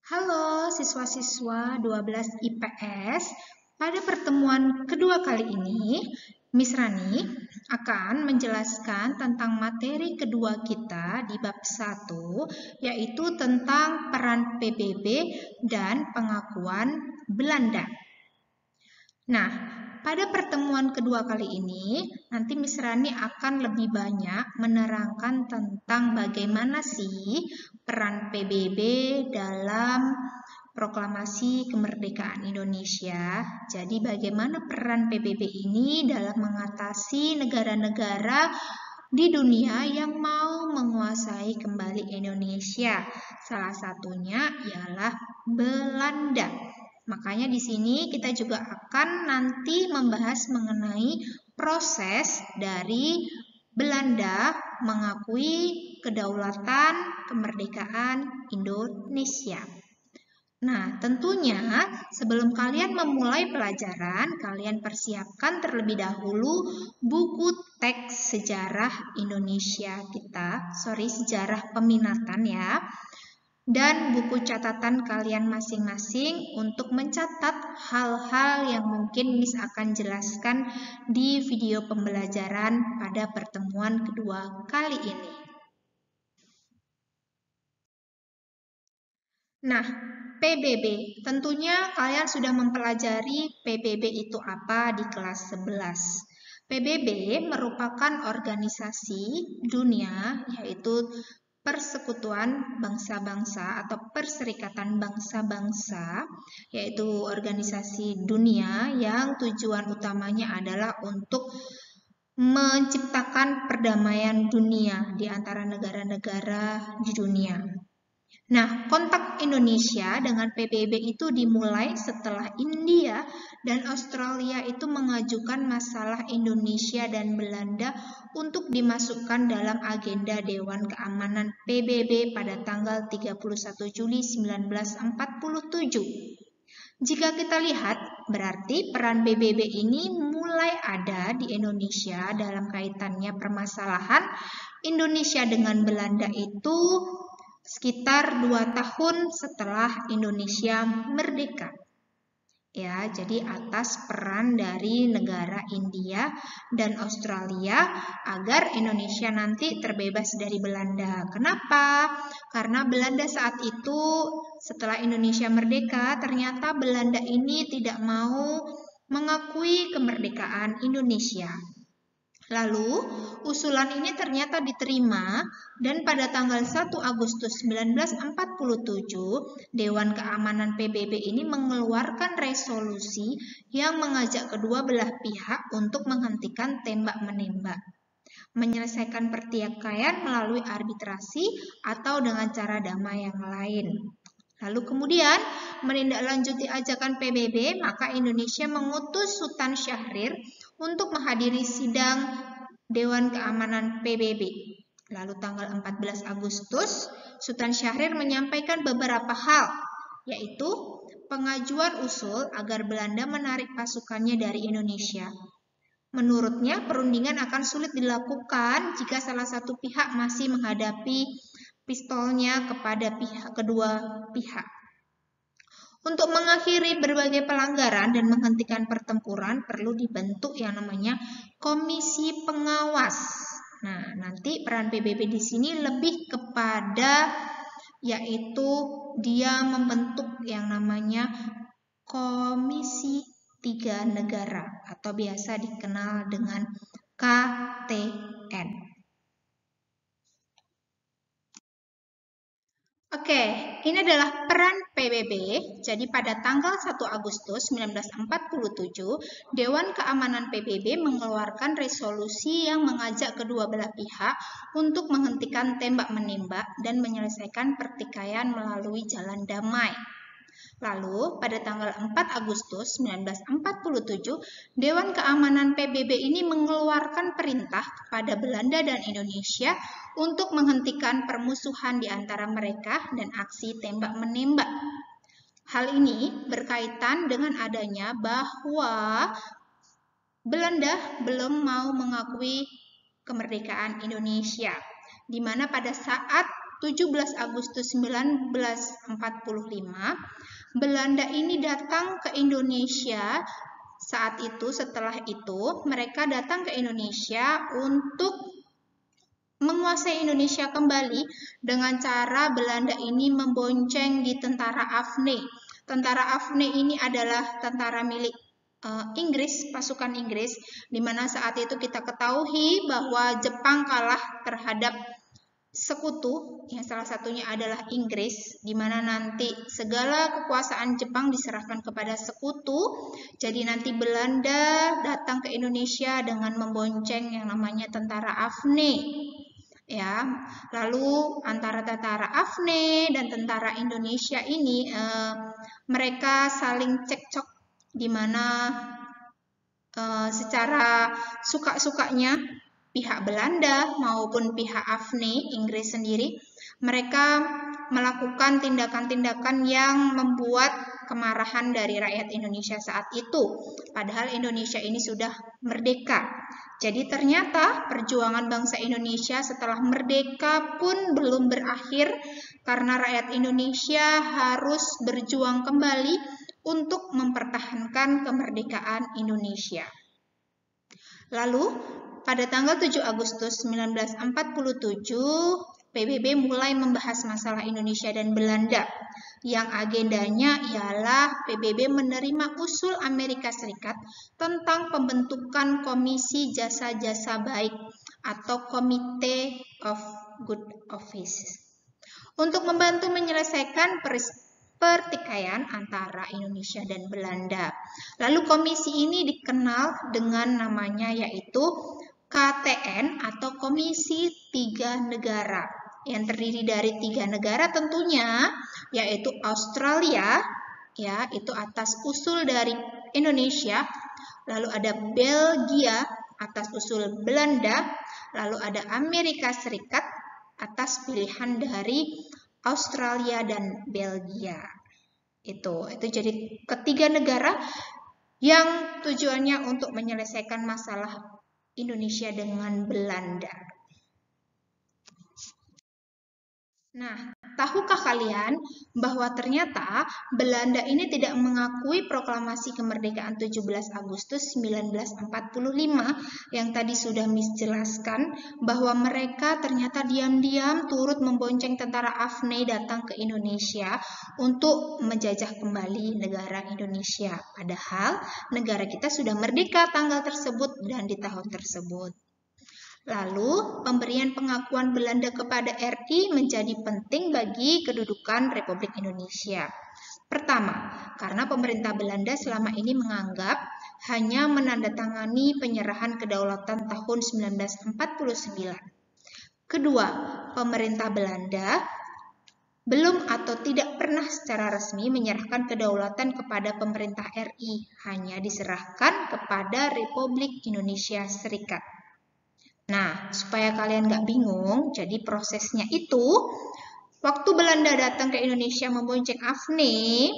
Halo siswa-siswa 12 IPS. Pada pertemuan kedua kali ini, Miss Rani akan menjelaskan tentang materi kedua kita di bab 1, yaitu tentang peran PBB dan pengakuan Belanda. Nah, pada pertemuan kedua kali ini, nanti Miss Rani akan lebih banyak menerangkan tentang bagaimana sih peran PBB dalam proklamasi kemerdekaan Indonesia. Jadi bagaimana peran PBB ini dalam mengatasi negara-negara di dunia yang mau menguasai kembali Indonesia. Salah satunya ialah Belanda. Makanya di sini kita juga akan nanti membahas mengenai proses dari Belanda mengakui kedaulatan kemerdekaan Indonesia. Nah, tentunya sebelum kalian memulai pelajaran, kalian persiapkan terlebih dahulu buku teks sejarah Indonesia kita, sejarah peminatan ya, dan buku catatan kalian masing-masing untuk mencatat hal-hal yang mungkin Miss akan jelaskan di video pembelajaran pada pertemuan kedua kali ini. Nah, PBB. Tentunya kalian sudah mempelajari PBB itu apa di kelas 11. PBB merupakan organisasi dunia, yaitu Persekutuan Bangsa-Bangsa atau Perserikatan Bangsa-Bangsa, yaitu organisasi dunia yang tujuan utamanya adalah untuk menciptakan perdamaian dunia di antara negara-negara di dunia. Nah, kontak Indonesia dengan PBB itu dimulai setelah India dan Australia itu mengajukan masalah Indonesia dan Belanda untuk dimasukkan dalam agenda Dewan Keamanan PBB pada tanggal 31 Juli 1947. Jika kita lihat, berarti peran PBB ini mulai ada di Indonesia dalam kaitannya permasalahan Indonesia dengan Belanda itu sekitar 2 tahun setelah Indonesia merdeka. Ya, jadi atas peran dari negara India dan Australia agar Indonesia nanti terbebas dari Belanda. Kenapa? Karena Belanda saat itu setelah Indonesia merdeka, ternyata Belanda ini tidak mau mengakui kemerdekaan Indonesia. Lalu, usulan ini ternyata diterima dan pada tanggal 1 Agustus 1947, Dewan Keamanan PBB ini mengeluarkan resolusi yang mengajak kedua belah pihak untuk menghentikan tembak-menembak, menyelesaikan pertikaian melalui arbitrasi atau dengan cara damai yang lain. Lalu kemudian menindaklanjuti ajakan PBB, maka Indonesia mengutus Sultan Syahrir untuk menghadiri sidang Dewan Keamanan PBB. Lalu tanggal 14 Agustus, Sultan Syahrir menyampaikan beberapa hal, yaitu pengajuan usul agar Belanda menarik pasukannya dari Indonesia. Menurutnya, perundingan akan sulit dilakukan jika salah satu pihak masih menghadapi pistolnya kepada kedua pihak. Untuk mengakhiri berbagai pelanggaran dan menghentikan pertempuran perlu dibentuk yang namanya komisi pengawas. Nah, nanti peran PBB di sini lebih kepada yaitu dia membentuk yang namanya Komisi 3 Negara atau biasa dikenal dengan KTN. Oke, ini adalah peran PBB. Jadi pada tanggal 1 Agustus 1947, Dewan Keamanan PBB mengeluarkan resolusi yang mengajak kedua belah pihak untuk menghentikan tembak-menembak dan menyelesaikan pertikaian melalui jalan damai. Lalu, pada tanggal 4 Agustus 1947, Dewan Keamanan PBB ini mengeluarkan perintah kepada Belanda dan Indonesia untuk menghentikan permusuhan di antara mereka dan aksi tembak-menembak. Hal ini berkaitan dengan adanya bahwa Belanda belum mau mengakui kemerdekaan Indonesia, di mana pada saat 17 Agustus 1945, Belanda ini datang ke Indonesia. Saat itu, setelah itu, mereka datang ke Indonesia untuk menguasai Indonesia kembali dengan cara Belanda ini membonceng di tentara AFNE. Tentara AFNE ini adalah tentara milik Inggris, pasukan Inggris, di mana saat itu kita ketahui bahwa Jepang kalah terhadap sekutu, yang salah satunya adalah Inggris, di mana nanti segala kekuasaan Jepang diserahkan kepada sekutu. Jadi nanti Belanda datang ke Indonesia dengan membonceng yang namanya tentara AFNE. Ya, lalu antara tentara AFNE dan tentara Indonesia ini mereka saling cekcok, di mana secara suka-sukanya pihak Belanda maupun pihak AFNE, Inggris sendiri, mereka melakukan tindakan-tindakan yang membuat kemarahan dari rakyat Indonesia saat itu. Padahal Indonesia ini sudah merdeka. Jadi ternyata perjuangan bangsa Indonesia setelah merdeka pun belum berakhir, karena rakyat Indonesia harus berjuang kembali untuk mempertahankan kemerdekaan Indonesia. Lalu, pada tanggal 7 Agustus 1947, PBB mulai membahas masalah Indonesia dan Belanda, yang agendanya ialah PBB menerima usul Amerika Serikat tentang pembentukan Komisi Jasa-Jasa Baik atau Committee of Good Office untuk membantu menyelesaikan pertikaian antara Indonesia dan Belanda. Lalu komisi ini dikenal dengan namanya yaitu KTN atau Komisi Tiga Negara, yang terdiri dari 3 negara tentunya, yaitu Australia, ya, itu atas usul dari Indonesia, lalu ada Belgia atas usul Belanda, lalu ada Amerika Serikat atas pilihan dari Australia dan Belgia. Itu jadi ketiga negara yang tujuannya untuk menyelesaikan masalah Indonesia dengan Belanda. Nah, tahukah kalian bahwa ternyata Belanda ini tidak mengakui proklamasi kemerdekaan 17 Agustus 1945 yang tadi sudah Miss jelaskan, bahwa mereka ternyata diam-diam turut membonceng tentara AFNE datang ke Indonesia untuk menjajah kembali negara Indonesia. Padahal negara kita sudah merdeka tanggal tersebut dan di tahun tersebut. Lalu, pemberian pengakuan Belanda kepada RI menjadi penting bagi kedudukan Republik Indonesia. Pertama, karena pemerintah Belanda selama ini menganggap hanya menandatangani penyerahan kedaulatan tahun 1949. Kedua, pemerintah Belanda belum atau tidak pernah secara resmi menyerahkan kedaulatan kepada pemerintah RI, hanya diserahkan kepada Republik Indonesia Serikat. Nah, supaya kalian nggak bingung, jadi prosesnya itu, waktu Belanda datang ke Indonesia membonceng AFNE,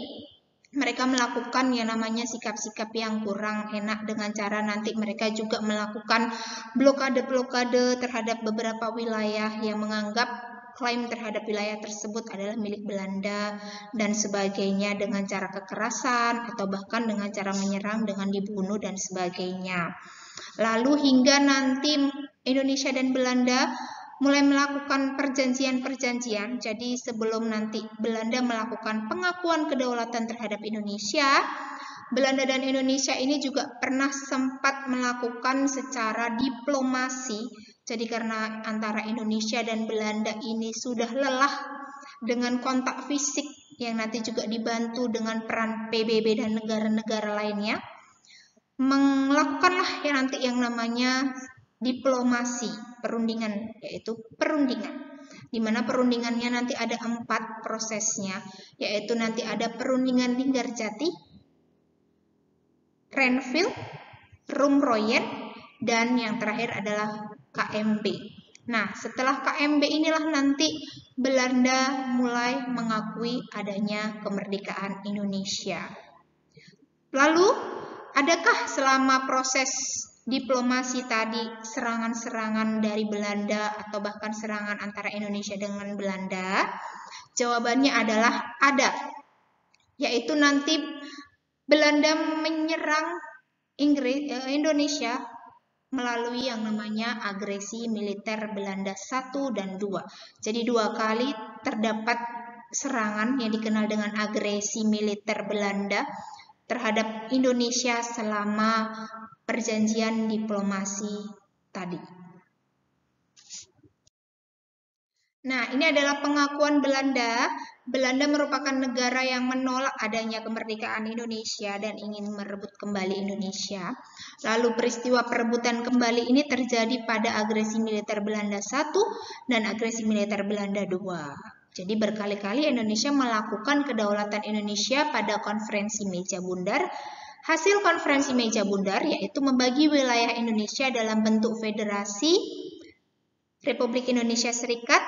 mereka melakukan yang namanya sikap-sikap yang kurang enak dengan cara nanti mereka juga melakukan blokade-blokade terhadap beberapa wilayah yang menganggap klaim terhadap wilayah tersebut adalah milik Belanda dan sebagainya, dengan cara kekerasan atau bahkan dengan cara menyerang dengan dibunuh dan sebagainya. Lalu hingga nanti Indonesia dan Belanda mulai melakukan perjanjian-perjanjian. Jadi sebelum nanti Belanda melakukan pengakuan kedaulatan terhadap Indonesia, Belanda dan Indonesia ini juga pernah sempat melakukan secara diplomasi. Jadi karena antara Indonesia dan Belanda ini sudah lelah dengan kontak fisik yang nanti juga dibantu dengan peran PBB dan negara-negara lainnya, melakukanlah yang nanti yang namanya diplomasi, perundingan, yaitu perundingan. Di mana perundingannya nanti ada 4 prosesnya, yaitu nanti ada perundingan Linggarjati, Renville, Rumroyen, dan yang terakhir adalah KMB. Nah, setelah KMB inilah nanti Belanda mulai mengakui adanya kemerdekaan Indonesia. Lalu, adakah selama proses diplomasi tadi, serangan-serangan dari Belanda atau bahkan serangan antara Indonesia dengan Belanda? Jawabannya adalah ada, yaitu nanti Belanda menyerang Indonesia melalui yang namanya agresi militer Belanda 1 dan 2. Jadi 2 kali terdapat serangan yang dikenal dengan agresi militer Belanda terhadap Indonesia selama perjanjian diplomasi tadi. Nah, ini adalah pengakuan Belanda. Belanda merupakan negara yang menolak adanya kemerdekaan Indonesia dan ingin merebut kembali Indonesia. Lalu peristiwa perebutan kembali ini terjadi pada agresi militer Belanda 1 dan agresi militer Belanda 2. Jadi berkali-kali Indonesia melakukan kedaulatan Indonesia pada konferensi meja bundar. Hasil konferensi meja bundar yaitu membagi wilayah Indonesia dalam bentuk federasi Republik Indonesia Serikat,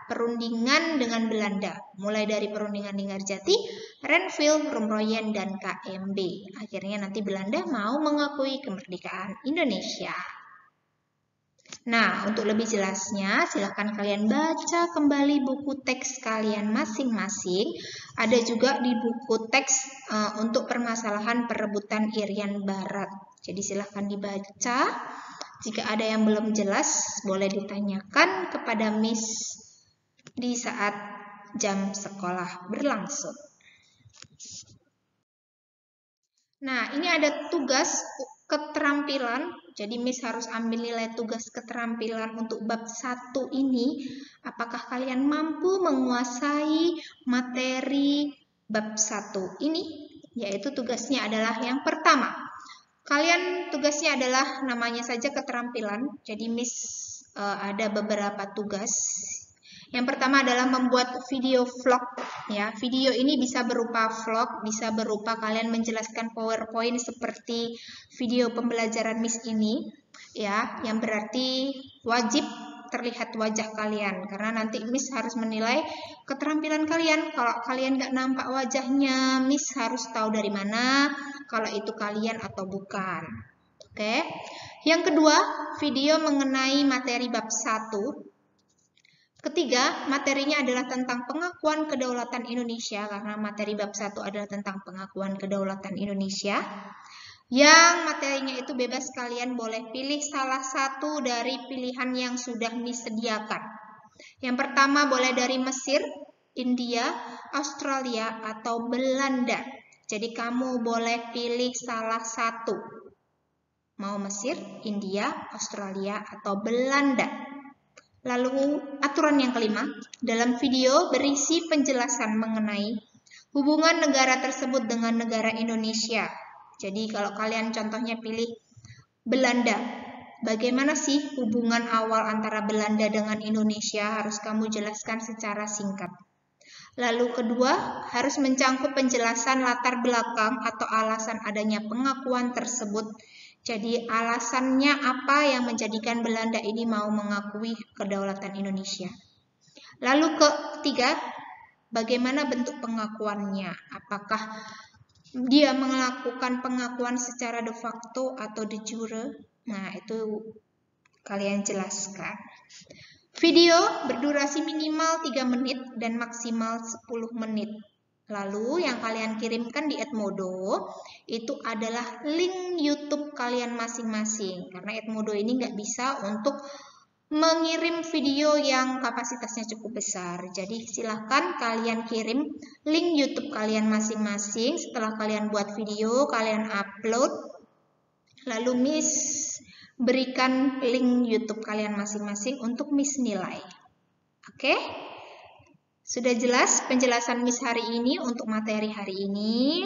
perundingan dengan Belanda, mulai dari perundingan Linggarjati, Renville, Rumroyen, dan KMB. Akhirnya nanti Belanda mau mengakui kemerdekaan Indonesia. Nah, untuk lebih jelasnya, silahkan kalian baca kembali buku teks kalian masing-masing. Ada juga di buku teks untuk permasalahan perebutan Irian Barat. Jadi silahkan dibaca. Jika ada yang belum jelas, boleh ditanyakan kepada Miss di saat jam sekolah berlangsung. Nah, ini ada tugas keterampilan. Jadi Miss harus ambil nilai tugas keterampilan untuk bab 1 ini. Apakah kalian mampu menguasai materi bab 1 ini? Yaitu tugasnya adalah yang pertama. Kalian tugasnya adalah namanya saja keterampilan. Jadi Miss ada beberapa tugas. Yang pertama adalah membuat video vlog, ya. Video ini bisa berupa vlog, bisa berupa kalian menjelaskan PowerPoint seperti video pembelajaran Miss ini, ya, yang berarti wajib terlihat wajah kalian karena nanti Miss harus menilai keterampilan kalian. Kalau kalian nggak nampak wajahnya, Miss harus tahu dari mana kalau itu kalian atau bukan. Oke. Yang kedua, video mengenai materi bab 1. Ketiga, materinya adalah tentang pengakuan kedaulatan Indonesia, karena materi bab 1 adalah tentang pengakuan kedaulatan Indonesia. Yang materinya itu bebas, kalian boleh pilih salah satu dari pilihan yang sudah disediakan. Yang pertama boleh dari Mesir, India, Australia, atau Belanda. Jadi kamu boleh pilih salah satu. Mau Mesir, India, Australia, atau Belanda. Lalu aturan yang kelima, dalam video berisi penjelasan mengenai hubungan negara tersebut dengan negara Indonesia. Jadi kalau kalian contohnya pilih Belanda, bagaimana sih hubungan awal antara Belanda dengan Indonesia? Harus kamu jelaskan secara singkat. Lalu kedua, harus mencangkup penjelasan latar belakang atau alasan adanya pengakuan tersebut. Jadi alasannya apa yang menjadikan Belanda ini mau mengakui kedaulatan Indonesia. Lalu ketiga, bagaimana bentuk pengakuannya? Apakah dia melakukan pengakuan secara de facto atau de jure? Nah, itu kalian jelaskan. Video berdurasi minimal 3 menit dan maksimal 10 menit. Lalu yang kalian kirimkan di Edmodo itu adalah link YouTube kalian masing-masing. Karena Edmodo ini nggak bisa untuk mengirim video yang kapasitasnya cukup besar. Jadi silahkan kalian kirim link YouTube kalian masing-masing. Setelah kalian buat video, kalian upload. Lalu Miss berikan link YouTube kalian masing-masing untuk Miss nilai. Oke? Sudah jelas penjelasan Miss hari ini untuk materi hari ini.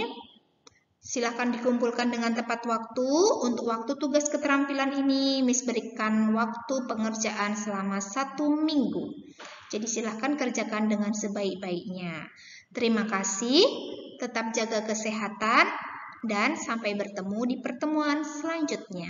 Silahkan dikumpulkan dengan tepat waktu. Untuk waktu tugas keterampilan ini, Miss berikan waktu pengerjaan selama 1 minggu. Jadi silahkan kerjakan dengan sebaik-baiknya. Terima kasih, tetap jaga kesehatan, dan sampai bertemu di pertemuan selanjutnya.